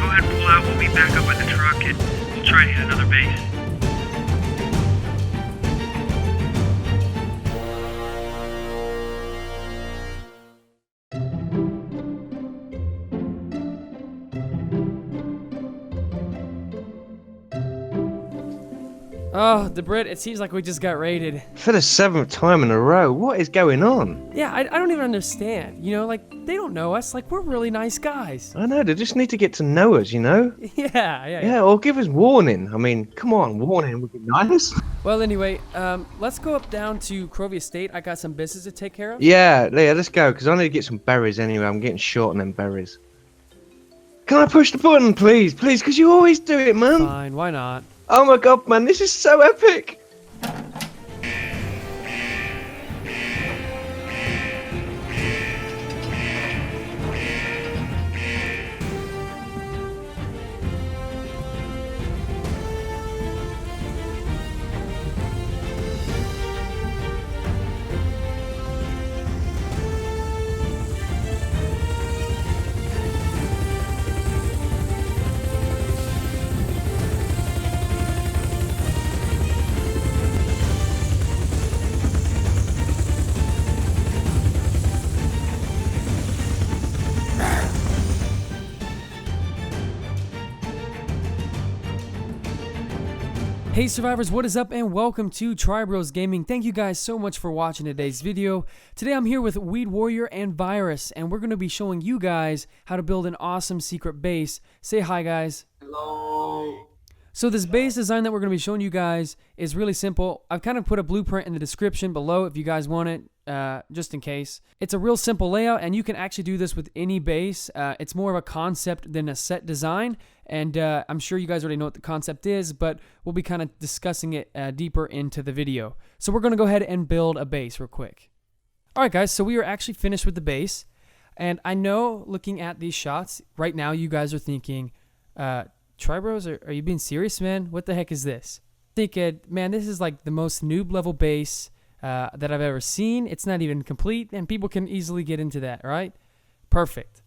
go ahead and pull out. We'll be back up with the truck and we'll try to hit another base. Oh, the Brit, it seems like we just got raided. For the 7th time in a row, what is going on? Yeah, I don't even understand. You know, like, they don't know us. Like, we're really nice guys. I know, they just need to get to know us, you know? Yeah. Or give us warning. I mean, come on, warning would be nice. Well, anyway, let's go up down to Crovia Estate. I got some business to take care of. Yeah, let's go, because I need to get some berries anyway. I'm getting short on them berries. Can I push the button, please? Please, because you always do it, man. Fine, why not? Oh my god, man, this is so epic. Hey survivors, what is up and welcome to Tribros Gaming. Thank you guys so much for watching today's video. Today I'm here with Weed Warrior and Virus, and we're going to be showing you guys how to build an awesome secret base. Say hi guys. Hello. So this base design that we're going to be showing you guys is really simple. I've kind of put a blueprint in the description below if you guys want it, just in case. It's a real simple layout, and you can actually do this with any base. It's more of a concept than a set design, and I'm sure you guys already know what the concept is, but we'll be kind of discussing it deeper into the video. So we're going to go ahead and build a base real quick. Alright guys, so we are actually finished with the base, and I know looking at these shots, right now you guys are thinking, Tribros, are you being serious, man? What the heck is this? Thinking, man, this is like the most noob level base that I've ever seen. It's not even complete, and people can easily get into that, right? Perfect.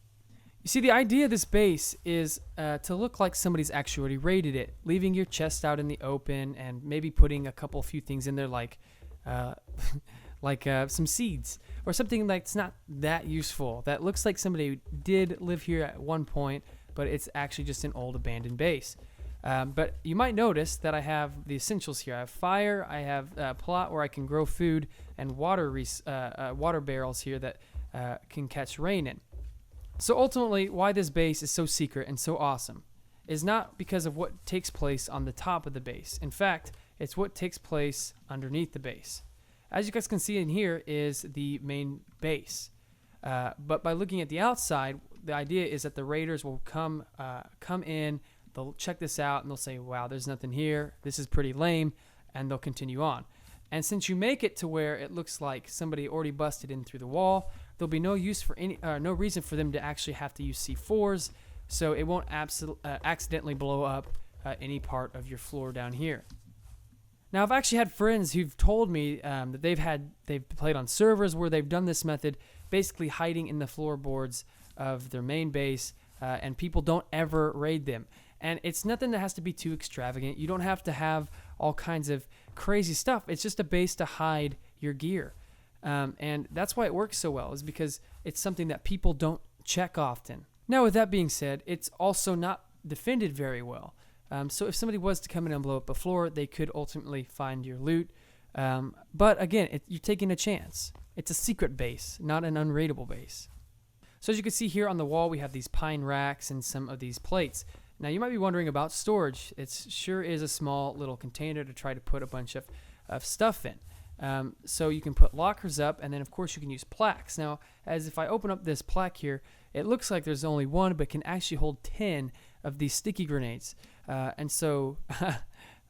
You see, the idea of this base is to look like somebody's actually already raided it, leaving your chest out in the open and maybe putting a few things in there like some seeds or something that's not that useful, that looks like somebody did live here at one point, but it's actually just an old abandoned base. But you might notice that I have the essentials here. I have fire, I have a plot where I can grow food, and water barrels here that can catch rain in. So ultimately, why this base is so secret and so awesome is not because of what takes place on the top of the base. In fact, it's what takes place underneath the base. As you guys can see in here is the main base. But by looking at the outside, the idea is that the raiders will come in, they'll check this out, and they'll say, wow, there's nothing here, this is pretty lame, and they'll continue on. And since you make it to where it looks like somebody already busted in through the wall, there'll be no reason for them to actually have to use C4s, so it won't accidentally blow up any part of your floor down here. Now, I've actually had friends who've told me that they've played on servers where they've done this method, basically hiding in the floorboards of their main base, and people don't ever raid them. And it's nothing that has to be too extravagant. You don't have to have all kinds of crazy stuff. It's just a base to hide your gear. And that's why it works so well, is because it's something that people don't check often. Now, with that being said, it's also not defended very well. So if somebody was to come in and blow up a floor, they could ultimately find your loot. But again, you're taking a chance. It's a secret base, not an unraidable base. So as you can see here on the wall, we have these pine racks and some of these plates. Now you might be wondering about storage. It sure is a small little container to try to put a bunch of stuff in. So you can put lockers up, and then of course you can use plaques. Now, as if I open up this plaque here, it looks like there's only one, but can actually hold 10 of these sticky grenades. And so,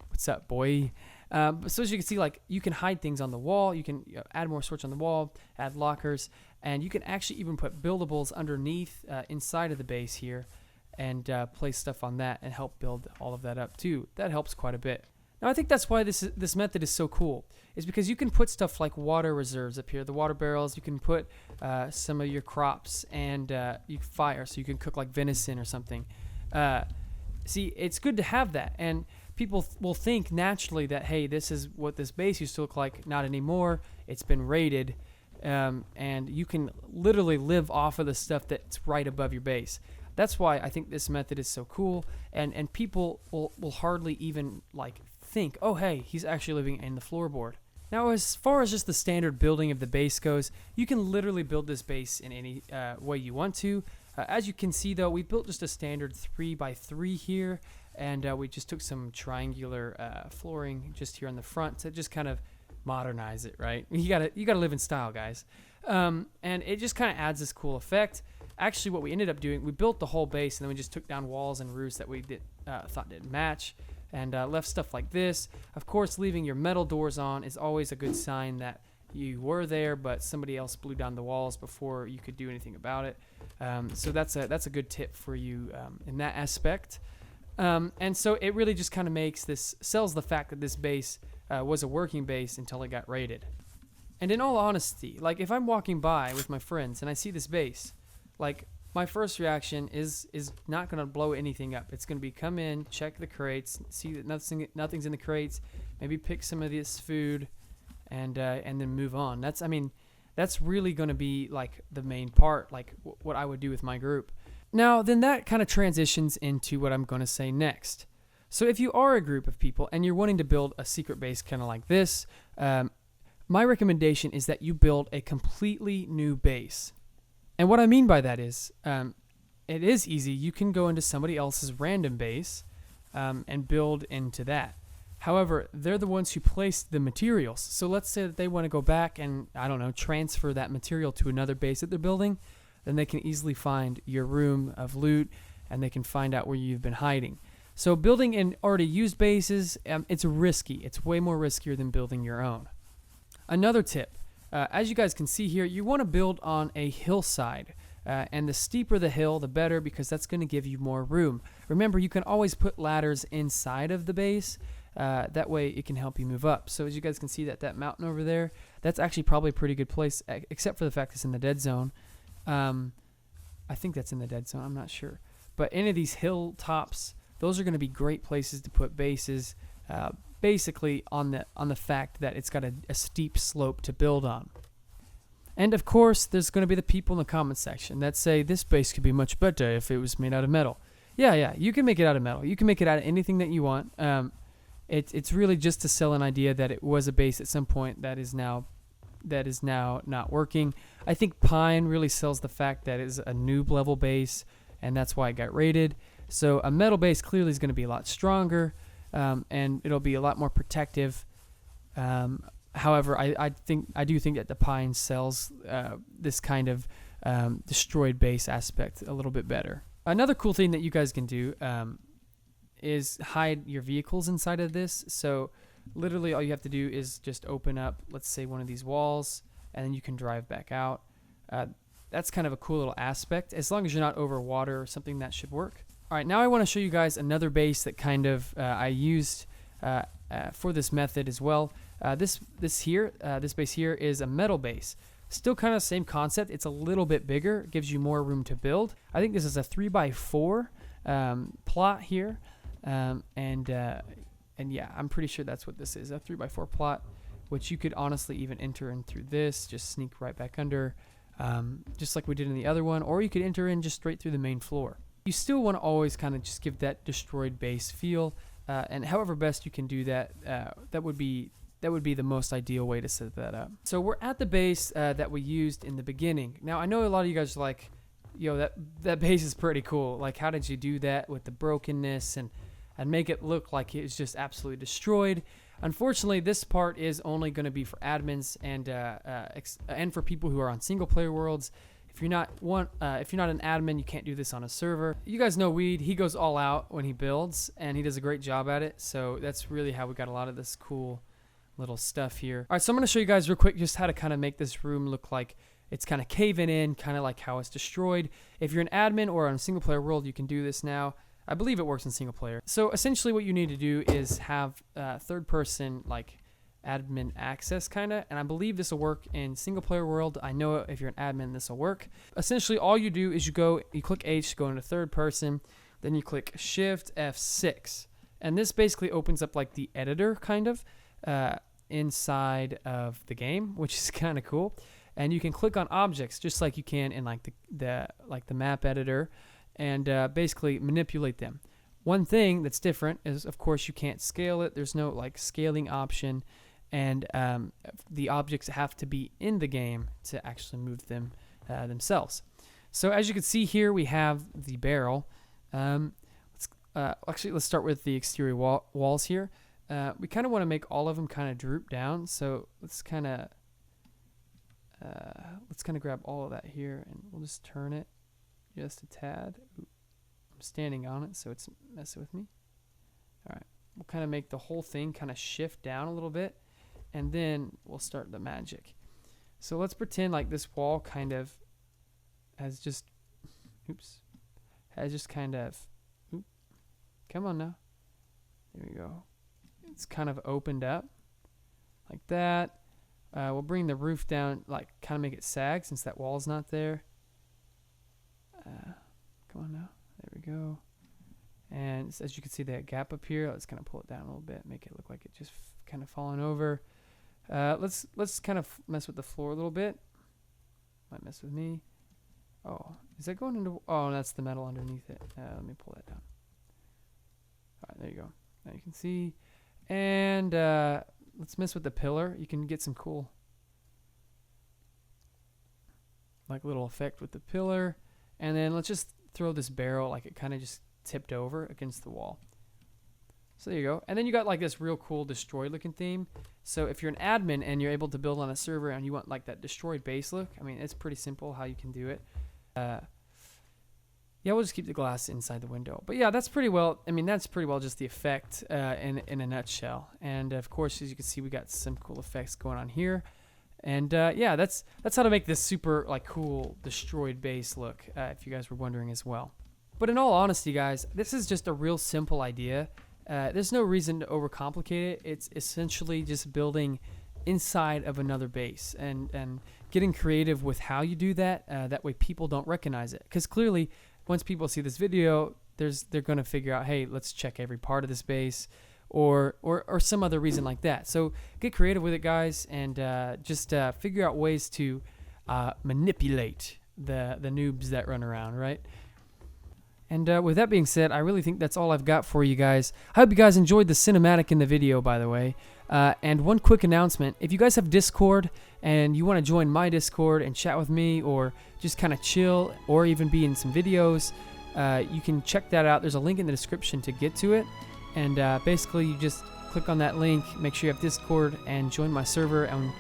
what's up, boy? So as you can see, like, you can hide things on the wall. You can add more storage on the wall, add lockers, and you can actually even put buildables underneath inside of the base here, and place stuff on that and help build all of that up too. That helps quite a bit. Now, I think that's why this method is so cool, is because you can put stuff like water reserves up here, the water barrels. You can put some of your crops and fire, so you can cook like venison or something. See, it's good to have that, and people will think naturally that, hey, this is what this base used to look like. Not anymore. It's been raided, and you can literally live off of the stuff that's right above your base. That's why I think this method is so cool, and people will hardly even like think, oh, hey, he's actually living in the floorboard. Now, as far as just the standard building of the base goes, you can literally build this base in any way you want to. As you can see, though, we built just a standard 3x3 here, and we just took some triangular flooring just here on the front to just kind of modernize it, right? You gotta live in style, guys. And it just kind of adds this cool effect. Actually, what we ended up doing, we built the whole base, and then we just took down walls and roofs that we thought didn't match, and left stuff like this. Of course, leaving your metal doors on is always a good sign that you were there, but somebody else blew down the walls before you could do anything about it. So that's a good tip for you in that aspect. And so it really just kind of sells the fact that this base was a working base until it got raided. And in all honesty, like if I'm walking by with my friends and I see this base, like my first reaction is not going to blow anything up. It's going to be come in, check the crates, see that nothing's in the crates, maybe pick some of this food, and then move on. That's really going to be like the main part, like what I would do with my group. Now, then that kind of transitions into what I'm going to say next. So if you are a group of people and you're wanting to build a secret base kind of like this, my recommendation is that you build a completely new base. And what I mean by that is, it is easy. You can go into somebody else's random base and build into that. However, they're the ones who placed the materials. So let's say that they want to go back and, I don't know, transfer that material to another base that they're building. Then they can easily find your room of loot, and they can find out where you've been hiding. So building in already used bases, it's risky. It's way more riskier than building your own. Another tip, as you guys can see here, you want to build on a hillside. And the steeper the hill, the better, because that's going to give you more room. Remember, you can always put ladders inside of the base. That way it can help you move up. So as you guys can see, that mountain over there, that's actually probably a pretty good place, except for the fact it's in the dead zone. I think that's in the dead zone. I'm not sure. But any of these hilltops, those are going to be great places to put bases, basically on the fact that it's got a steep slope to build on. And of course, there's going to be the people in the comment section that say this base could be much better if it was made out of metal. Yeah, you can make it out of metal. You can make it out of anything that you want. It's really just to sell an idea that it was a base at some point that is now not working. I think pine really sells the fact that it's a noob level base, and that's why it got raided. So a metal base clearly is going to be a lot stronger, and it'll be a lot more protective. However, I do think that the pine sells this kind of destroyed base aspect a little bit better. Another cool thing that you guys can do is hide your vehicles inside of this. So literally all you have to do is just open up, let's say, one of these walls, and then you can drive back out. That's kind of a cool little aspect. As long as you're not over water or something, that should work. All right, now I want to show you guys another base that kind of I used for this method as well. This base here is a metal base. Still kind of the same concept. It's a little bit bigger. It gives you more room to build. I think this is a 3x4 plot here. And yeah, I'm pretty sure that's what this is, a 3x4 plot, which you could honestly even enter in through this, just sneak right back under, just like we did in the other one, or you could enter in just straight through the main floor. You still want to always kind of just give that destroyed base feel, and however best you can do that, that would be the most ideal way to set that up. So we're at the base that we used in the beginning. Now, I know a lot of you guys are like, yo, that base is pretty cool. Like, how did you do that with the brokenness and make it look like it was just absolutely destroyed? Unfortunately, this part is only going to be for admins and for people who are on single player worlds. If you're not an admin, you can't do this on a server. You guys know Weed. He goes all out when he builds, and he does a great job at it. So that's really how we got a lot of this cool little stuff here. All right, so I'm going to show you guys real quick just how to kind of make this room look like it's kind of caving in, kind of like how it's destroyed. If you're an admin or on a single player world, you can do this now. I believe it works in single player. So essentially what you need to do is have third person like admin access kind of, and I believe this will work in single player world. I know if you're an admin, this will work. Essentially all you do is you click H to go into third person. Then you click Shift F6. And this basically opens up like the editor kind of inside of the game, which is kind of cool. And you can click on objects just like you can in like the map editor, and basically manipulate them. One thing that's different is, of course, you can't scale it. There's no like scaling option, and the objects have to be in the game to actually move them themselves. So as you can see here, we have the barrel. Let's start with the exterior walls here. We kind of want to make all of them kind of droop down. So let's kind of grab all of that here, and we'll just turn it just a tad. Ooh, I'm standing on it, so it's messing with me. All right, we'll kind of make the whole thing kind of shift down a little bit, and then we'll start the magic. So let's pretend like this wall kind of has just, kind of, come on now. There we go. It's kind of opened up like that. We'll bring the roof down, like kind of make it sag since that wall's not there. Come on now. There we go. And as you can see that gap up here, let's kind of pull it down a little bit, make it look like it just kind of falling over. Let's kind of mess with the floor a little bit. Might mess with me. Oh, is that going into? Oh, that's the metal underneath it. Let me pull that down. All right, there you go. Now you can see. And let's mess with the pillar. You can get some cool like little effect with the pillar. And then let's just throw this barrel like it kind of just tipped over against the wall. So there you go. And then you got like this real cool destroyed looking theme. So if you're an admin and you're able to build on a server and you want like that destroyed base look, I mean, it's pretty simple how you can do it. Yeah, we'll just keep the glass inside the window. But yeah, that's pretty well, I mean, that's pretty well just the effect in a nutshell. And of course, as you can see, we got some cool effects going on here. And yeah, that's how to make this super like cool destroyed base look, if you guys were wondering as well. But in all honesty, guys, this is just a real simple idea. There's no reason to overcomplicate it. It's essentially just building inside of another base and getting creative with how you do that. That way people don't recognize it. Because clearly, once people see this video, they're going to figure out, hey, let's check every part of this base, or some other reason like that. So get creative with it, guys, and just figure out ways to manipulate the noobs that run around, right? And with that being said, I really think that's all I've got for you guys. I hope you guys enjoyed the cinematic in the video, by the way. And one quick announcement, if you guys have Discord and you want to join my Discord and chat with me, or just kind of chill, or even be in some videos, you can check that out. There's a link in the description to get to it. And basically you just click on that link, make sure you have Discord, and join my server. And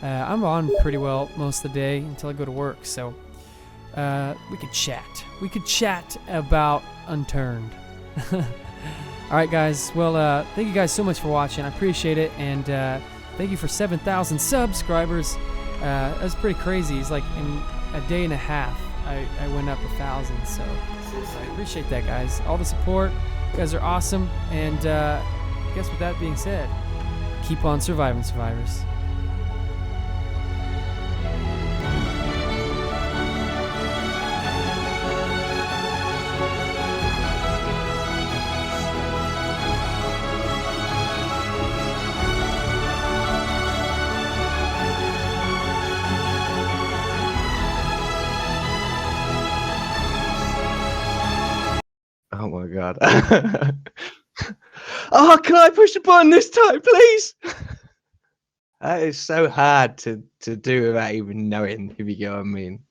I'm on pretty well most of the day until I go to work, so we could chat. We could chat about Unturned. Alright guys, well thank you guys so much for watching. I appreciate it, and thank you for 7,000 subscribers. That's pretty crazy. It's like in a day and a half I went up 1,000, so I appreciate that, guys. All the support. You guys are awesome, and I guess with that being said, keep on surviving, survivors. Oh my god. Oh, can I push the button this time, please? That is so hard to do without even knowing, if you get what I mean.